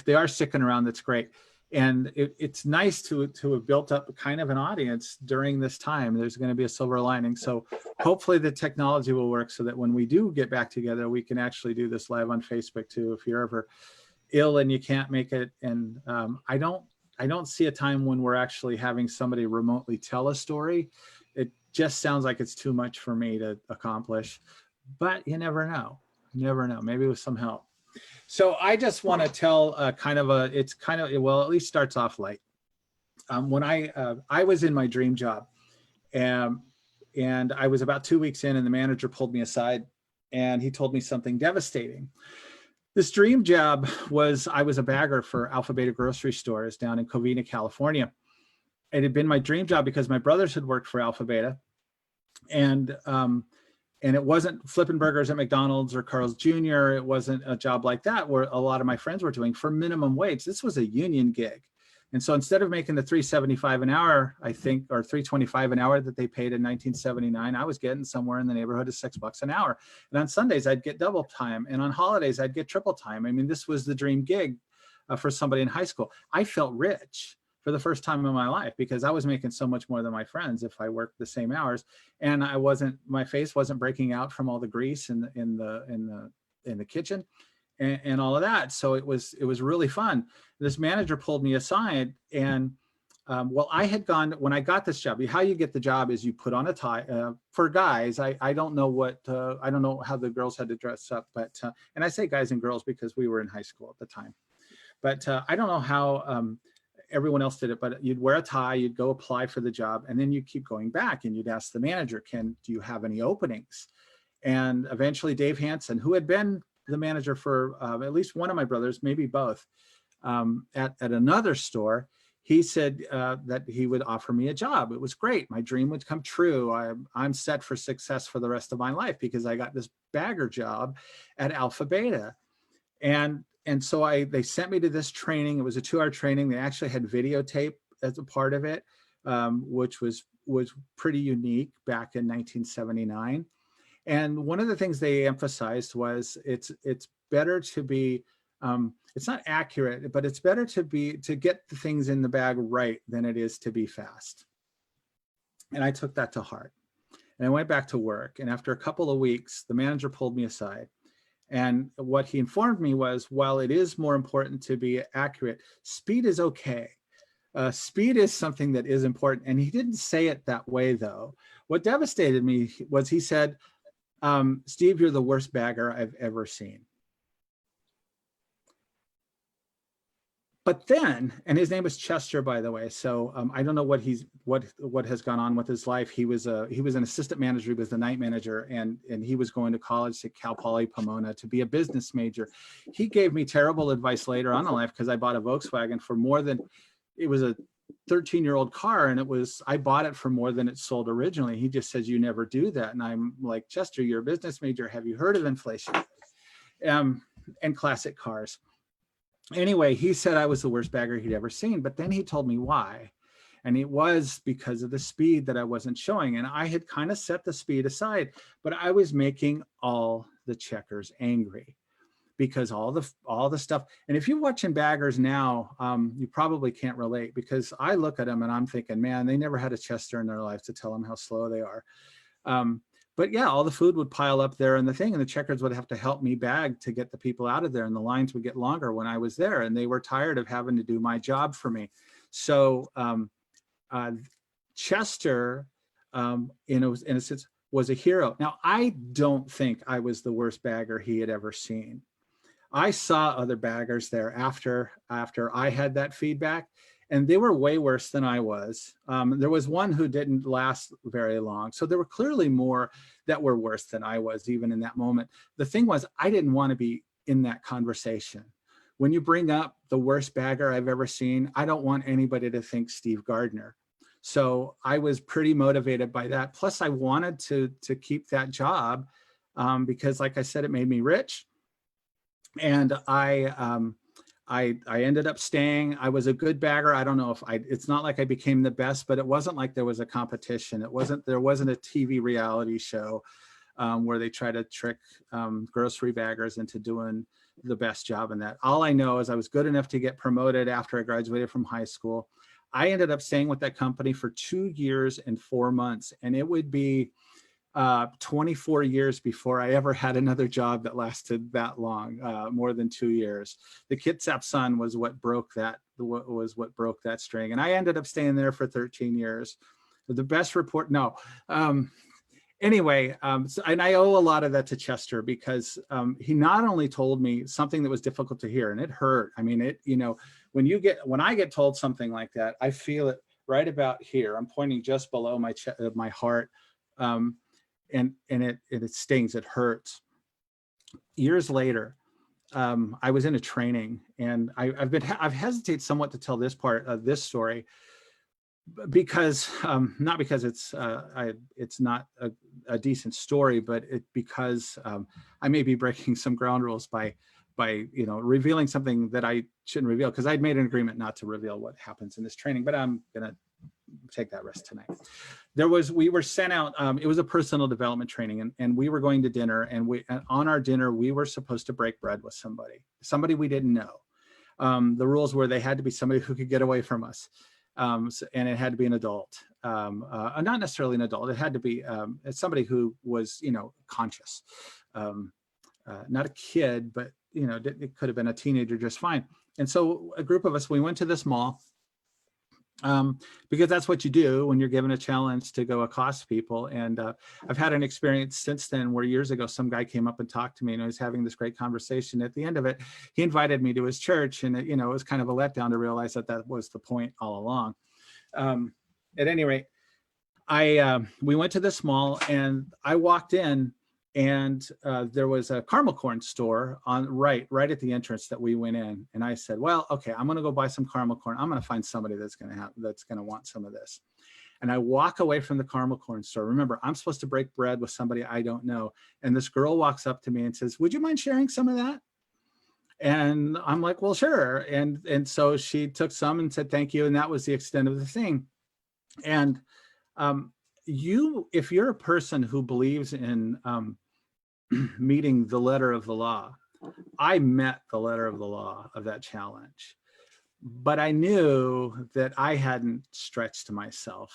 they are sticking around, that's great. And it's nice to have built up kind of an audience during this time. There's going to be a silver lining. So hopefully the technology will work so that when we do get back together, we can actually do this live on Facebook too, if you're ever ill and you can't make it. And I don't see a time when we're actually having somebody remotely tell a story. It just sounds like it's too much for me to accomplish, but you never know. You never know, maybe with some help. So I just want to tell well, at least starts off light. When I was in my dream job, and I was about 2 weeks in, and the manager pulled me aside and he told me something devastating. This dream job was, I was a bagger for Alpha Beta grocery stores down in Covina, California. It had been my dream job because my brothers had worked for Alpha Beta, and it wasn't flipping burgers at McDonald's or Carl's Jr. It wasn't a job like that where a lot of my friends were doing for minimum wage. This was a union gig. And so instead of making the $3.75 an hour, I think, or $3.25 an hour that they paid in 1979, I was getting somewhere in the neighborhood of $6 an hour. And on Sundays, I'd get double time. And on holidays, I'd get triple time. I mean, this was the dream gig for somebody in high school. I felt rich for the first time in my life because I was making so much more than my friends if I worked the same hours, and my face wasn't breaking out from all the grease in the kitchen and all of that. So it was really fun. This manager pulled me aside, and well, I had gone, when I got this job, how you get the job is you put on a tie. For guys, I don't know I don't know how the girls had to dress up, but and I say guys and girls because we were in high school at the time, but I don't know how everyone else did it, but you'd wear a tie, you'd go apply for the job, and then you keep going back and you'd ask the manager, do you have any openings? And eventually Dave Hansen, who had been the manager for at least one of my brothers, maybe both, at another store, he said that he would offer me a job. It was great. My dream would come true. I'm set for success for the rest of my life because I got this bagger job at Alpha Beta. And so they sent me to this training. It was a 2-hour training. They actually had videotape as a part of it, which was pretty unique back in 1979. And one of the things they emphasized was it's better to be, it's not accurate, but it's better to get the things in the bag right than it is to be fast. And I took that to heart. And I went back to work. And after a couple of weeks, the manager pulled me aside. And what he informed me was, while it is more important to be accurate, speed is okay. Speed is something that is important. And he didn't say it that way, though. What devastated me was he said, Steve, you're the worst bagger I've ever seen. But then, and his name was Chester, by the way. So I don't know what has gone on with his life. He was an assistant manager. He was the night manager, and he was going to college at Cal Poly Pomona to be a business major. He gave me terrible advice later on in life because I bought a Volkswagen for more than, it was a 13-year-old car, and I bought it for more than it sold originally. He just says, you never do that. And I'm like, Chester, you're a business major. Have you heard of inflation? And classic cars. Anyway, he said I was the worst bagger he'd ever seen, but then he told me why. And it was because of the speed that I wasn't showing. And I had kind of set the speed aside, but I was making all the checkers angry because all the stuff. And if you're watching baggers now, you probably can't relate, because I look at them and I'm thinking, man, they never had a Chester in their life to tell them how slow they are. but yeah, all the food would pile up there in the thing, and the checkers would have to help me bag to get the people out of there, and the lines would get longer when I was there, and they were tired of having to do my job for me. So Chester, in a sense, was a hero. Now, I don't think I was the worst bagger he had ever seen. I saw other baggers there after I had that feedback, and they were way worse than I was. There was one who didn't last very long. So there were clearly more that were worse than I was, even in that moment. The thing was, I didn't want to be in that conversation. When you bring up the worst bagger I've ever seen, I don't want anybody to think Steve Gardner. So I was pretty motivated by that. Plus, I wanted to keep that job because, like I said, it made me rich. And I ended up staying. I was a good bagger. I don't know if it's not like I became the best, but it wasn't like there was a competition. There wasn't a TV reality show where they try to trick grocery baggers into doing the best job in that. All I know is I was good enough to get promoted after I graduated from high school. I ended up staying with that company for 2 years and 4 months, and it would be 24 years before I ever had another job that lasted that long, more than 2 years. The Kitsap Sun was what broke that string, and I ended up staying there for 13 years. The best report, no. Anyway, and I owe a lot of that to Chester, because he not only told me something that was difficult to hear, and it hurt. I mean, when I get told something like that, I feel it right about here. I'm pointing just below my heart. And it stings, it hurts. Years later, I was in a training, and I've hesitated somewhat to tell this part of this story, because not because it's not a decent story, but because I may be breaking some ground rules by revealing something that I shouldn't reveal, because I'd made an agreement not to reveal what happens in this training, but I'm gonna take that risk tonight. We were sent out, it was a personal development training, and we were going to dinner, and on our dinner, we were supposed to break bread with somebody we didn't know. The rules were they had to be somebody who could get away from us. And it had to be an adult, not necessarily an adult. It had to be somebody who was, conscious, not a kid, but, it could have been a teenager just fine. And so a group of us, we went to this mall, because that's what you do when you're given a challenge to go accost people. And I've had an experience since then where years ago, some guy came up and talked to me, and I was having this great conversation. At the end of it, he invited me to his church, and it was kind of a letdown to realize that was the point all along. At any rate, we went to this mall, and I walked in, and there was a caramel corn store on right at the entrance that we went in. And I said, well, okay, I'm gonna go buy some caramel corn. I'm gonna find somebody that's gonna want some of this. And I walk away from the caramel corn store. Remember, I'm supposed to break bread with somebody I don't know. And this girl walks up to me and says, would you mind sharing some of that? And I'm like, well, sure. And so she took some and said, thank you. And that was the extent of the thing. And if you're a person who believes in meeting the letter of the law, I met the letter of the law of that challenge, but I knew that I hadn't stretched myself.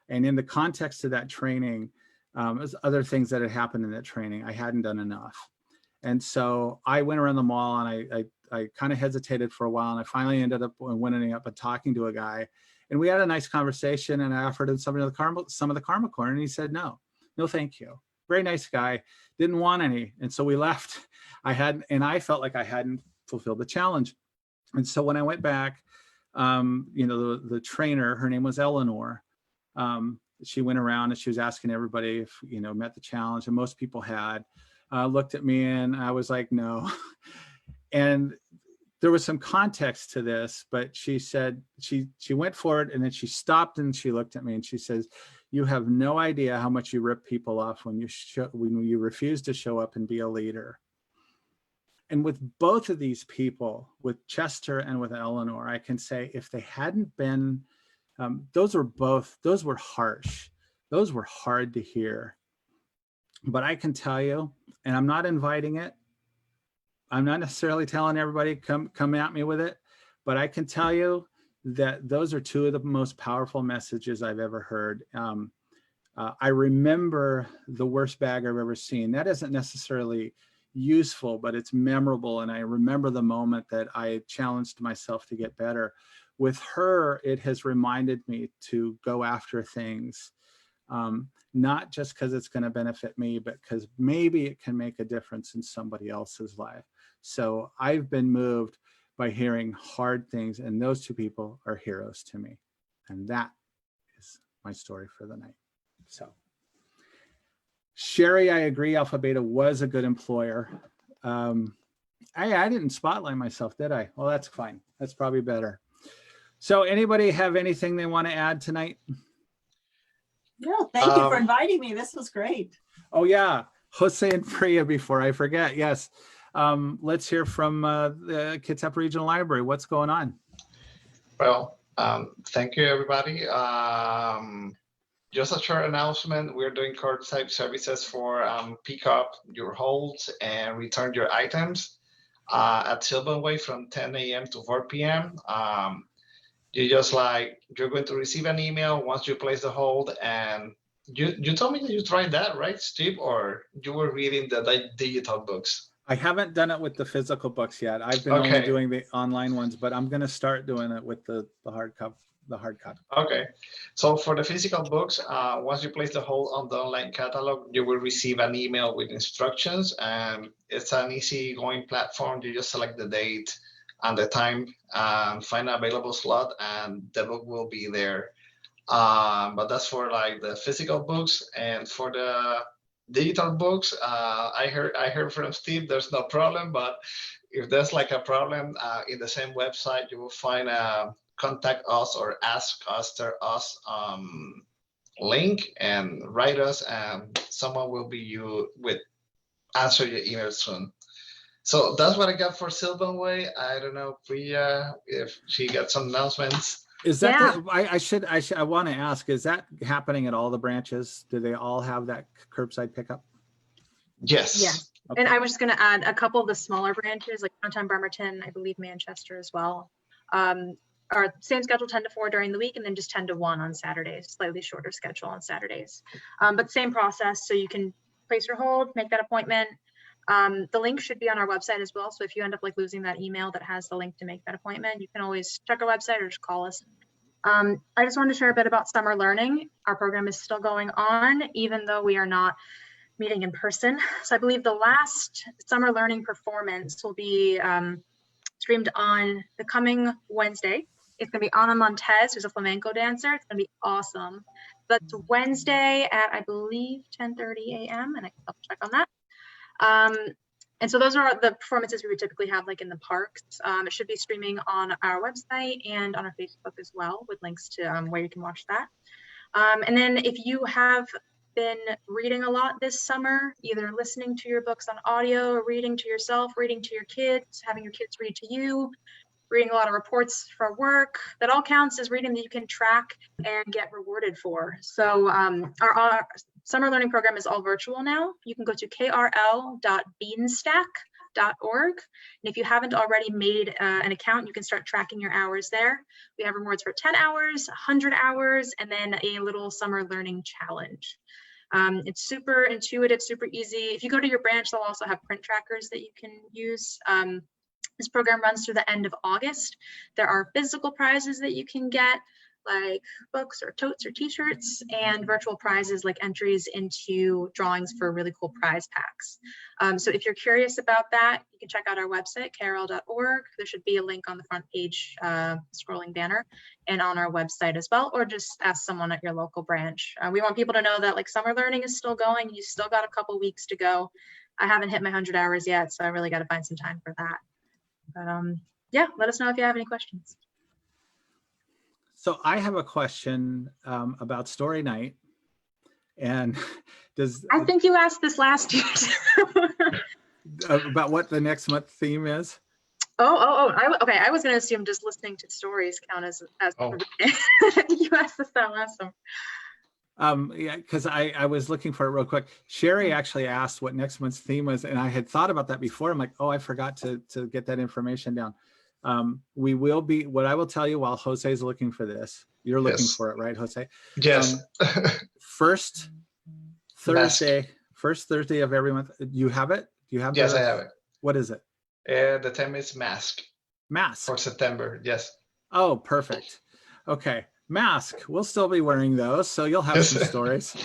And in the context of that training, there's other things that had happened in that training. I hadn't done enough. And so I went around the mall, and I kind of hesitated for a while, and I finally ended up winning up and talking to a guy. And we had a nice conversation, and I offered him some of the caramel corn, and he said, no, thank you. Very nice guy, didn't want any. And so we left. I felt like I hadn't fulfilled the challenge. And so when I went back, the trainer, her name was Eleanor, she went around and she was asking everybody if, met the challenge, and most people had. Looked at me, and I was like, no. And there was some context to this, but she said, she went forward, and then she stopped, and she looked at me, and she says, you have no idea how much you rip people off when you refuse to show up and be a leader. And with both of these people, with Chester and with Eleanor, I can say, if they hadn't been, those were harsh. Those were hard to hear. But I can tell you, and I'm not inviting it, I'm not necessarily telling everybody come at me with it, but I can tell you that those are two of the most powerful messages I've ever heard. I remember the worst bag I've ever seen. That isn't necessarily useful, but it's memorable. And I remember the moment that I challenged myself to get better. With her, it has reminded me to go after things, not just because it's going to benefit me, but because maybe it can make a difference in somebody else's life. So I've been moved by hearing hard things, and those two people are heroes to me. And that is my story for the night. So, Sherry, I agree. Alpha Beta was a good employer. I didn't spotlight myself, did I? Well, that's fine. That's probably better. So, anybody have anything they want to add tonight? No, thank you for inviting me. This was great. Oh yeah, Jose and Priya. Before I forget, yes. Let's hear from the Kitsap Regional Library. What's going on? Well, thank you, everybody. Just a short announcement. We're doing curbside services for pick up your holds and return your items at Sylvan Way from 10 a.m. to 4 p.m. You're going to receive an email once you place the hold, and you told me that you tried that, right, Steve? Or you were reading the digital books? I haven't done it with the physical books yet. I've been only doing the online ones, but I'm going to start doing it with the hard copy. Okay, so for the physical books, once you place the hold on the online catalog, you will receive an email with instructions, and it's an easy-going platform. You just select the date and the time, find an available slot, and the book will be there. But that's for like the physical books, and for the digital books, I heard from Steve there's no problem, but if there's like a problem in the same website, you will find a contact us or ask us link and write us, and someone will be answer your email soon. So that's what I got for Sylvan Way. I don't know, Priya, if she got some announcements. Is that I want to ask, is that happening at all the branches? Do they all have that curbside pickup? Yes. Yeah. Okay. And I was just going to add a couple of the smaller branches, like downtown Bremerton, I believe Manchester as well, are same schedule 10 to 4 during the week, and then just 10 to 1 on Saturdays, slightly shorter schedule on Saturdays. But same process, so you can place your hold, make that appointment. The link should be on our website as well. So if you end up like losing that email that has the link to make that appointment, you can always check our website or just call us. I just wanted to share a bit about summer learning. Our program is still going on, even though we are not meeting in person. So I believe the last summer learning performance will be streamed on the coming Wednesday. It's going to be Ana Montez, who's a flamenco dancer. It's going to be awesome. That's Wednesday at, I believe, 10:30 a.m. And I can double check on that. And so those are the performances we would typically have like in the parks. It should be streaming on our website and on our Facebook as well, with links to where you can watch that. And then if you have been reading a lot this summer, either listening to your books on audio, or reading to yourself, reading to your kids, having your kids read to you, reading a lot of reports for work, that all counts as reading that you can track and get rewarded for. So our summer learning program is all virtual now. You can go to krl.beanstack.org. And if you haven't already made an account, you can start tracking your hours there. We have rewards for 10 hours, 100 hours, and then a little summer learning challenge. It's super intuitive, super easy. If you go to your branch, they'll also have print trackers that you can use. This program runs through the end of August. There are physical prizes that you can get, like books or totes or t-shirts, and virtual prizes like entries into drawings for really cool prize packs. So if you're curious about that, you can check out our website, krl.org. There should be a link on the front page scrolling banner, and on our website as well, or just ask someone at your local branch. We want people to know that like summer learning is still going. You still got a couple weeks to go. I haven't hit my 100 hours yet, so I really got to find some time for that. But yeah, let us know if you have any questions. So I have a question about story night, and I think you asked this last year. about what the next month theme is. Okay. I was going to assume just listening to stories count as you asked this that last time. Yeah, because I was looking for it real quick. Sherry actually asked what next month's theme was, and I had thought about that before. I'm like, oh, I forgot to get that information down. We will be, what I will tell you while Jose is looking for this, you're looking Yes. for it, right, Jose? Yes. First Thursday of every month. You have it? Do you have Yes, the, I have it. what is it? The theme is mask Mask. for September. Yes. Oh, perfect. Okay. Mask. We'll still be wearing those, so you'll have Yes. some stories.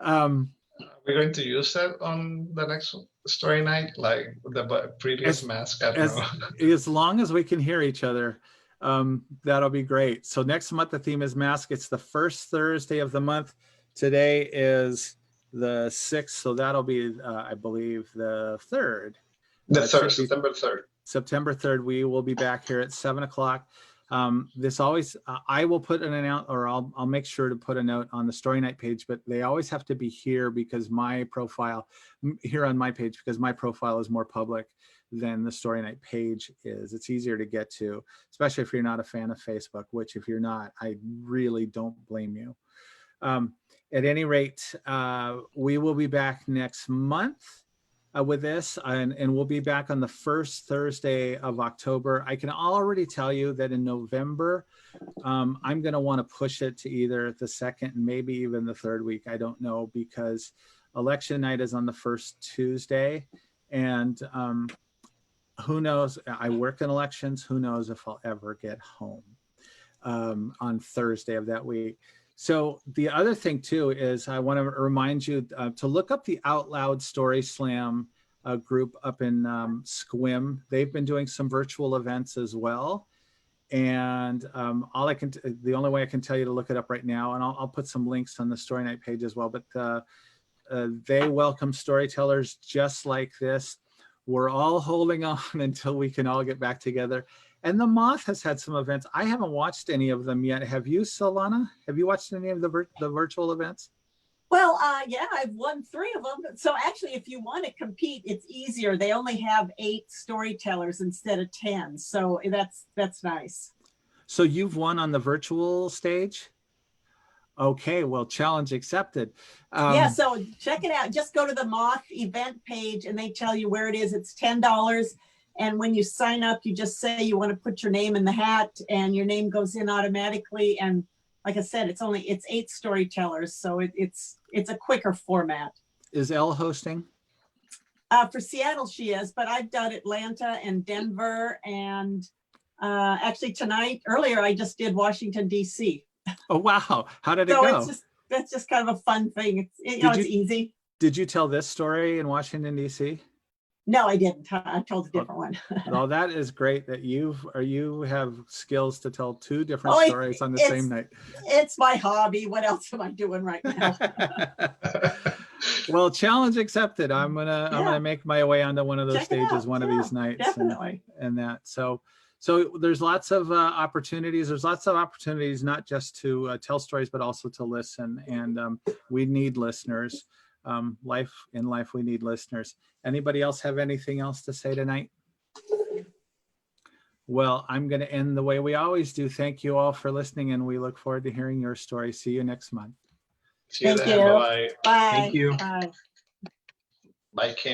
We're going to use that on the next story night, like the previous mask. I don't as, know. as long as we can hear each other, that'll be great. So next month, the theme is mask. It's the first Thursday of the month. Today is the 6th, so that'll be, I believe, the 3rd. The It should third, be September 3rd. September 3rd. We will be back here at 7 o'clock. This always, I will put an announcement, or I'll make sure to put a note on the story night page, but they always have to be here because my profile, here on my page, because my profile is more public than the story night page is. It's easier to get to, especially if you're not a fan of Facebook, which if you're not, I really don't blame you. At any rate, we will be back next month with this, and we'll be back on the first Thursday of October. I can already tell you that in November, I'm going to want to push it to either the 2nd and maybe even the 3rd week. I don't know, because election night is on the first Tuesday, and who knows? I work in elections. Who knows if I'll ever get home on Thursday of that week. So the other thing too is I want to remind you to look up the Out Loud Story Slam group up in Squim. They've been doing some virtual events as well. And the only way I can tell you to look it up right now, and I'll put some links on the story night page as well, but they welcome storytellers just like this. We're all holding on until we can all get back together. And the Moth has had some events. I haven't watched any of them yet. Have you, Solana? Have you watched any of the virtual events? Well, yeah, I've won 3 of them. So actually, if you want to compete, it's easier. They only have 8 storytellers instead of 10. So that's nice. So you've won on the virtual stage? Okay, well, challenge accepted. Yeah, so check it out. Just go to the Moth event page and they tell you where it is. It's $10. And when you sign up, you just say you want to put your name in the hat and your name goes in automatically. And like I said, it's 8 storytellers. So it's a quicker format. Is Elle hosting? For Seattle, she is, but I've done Atlanta and Denver. And actually earlier, I just did Washington, D.C. Oh, wow. How did it So go? that's just kind of a fun thing. It's easy. Did you tell this story in Washington, D.C.? No, I didn't. I told a different one. Well, that is great that you have skills to tell 2 different stories on the same night. It's my hobby. What else am I doing right now? Well, challenge accepted. I'm gonna make my way onto one of those stages one of these nights. Definitely. And that. So there's lots of opportunities. There's lots of opportunities, not just to tell stories, but also to listen. And we need listeners. In life, we need listeners. Anybody else have anything else to say tonight? Well, I'm going to end the way we always do. Thank you all for listening, and we look forward to hearing your story. See you next month. See you Thank then. you. Bye-bye. Bye. Thank you. Bye. Bye, Kim.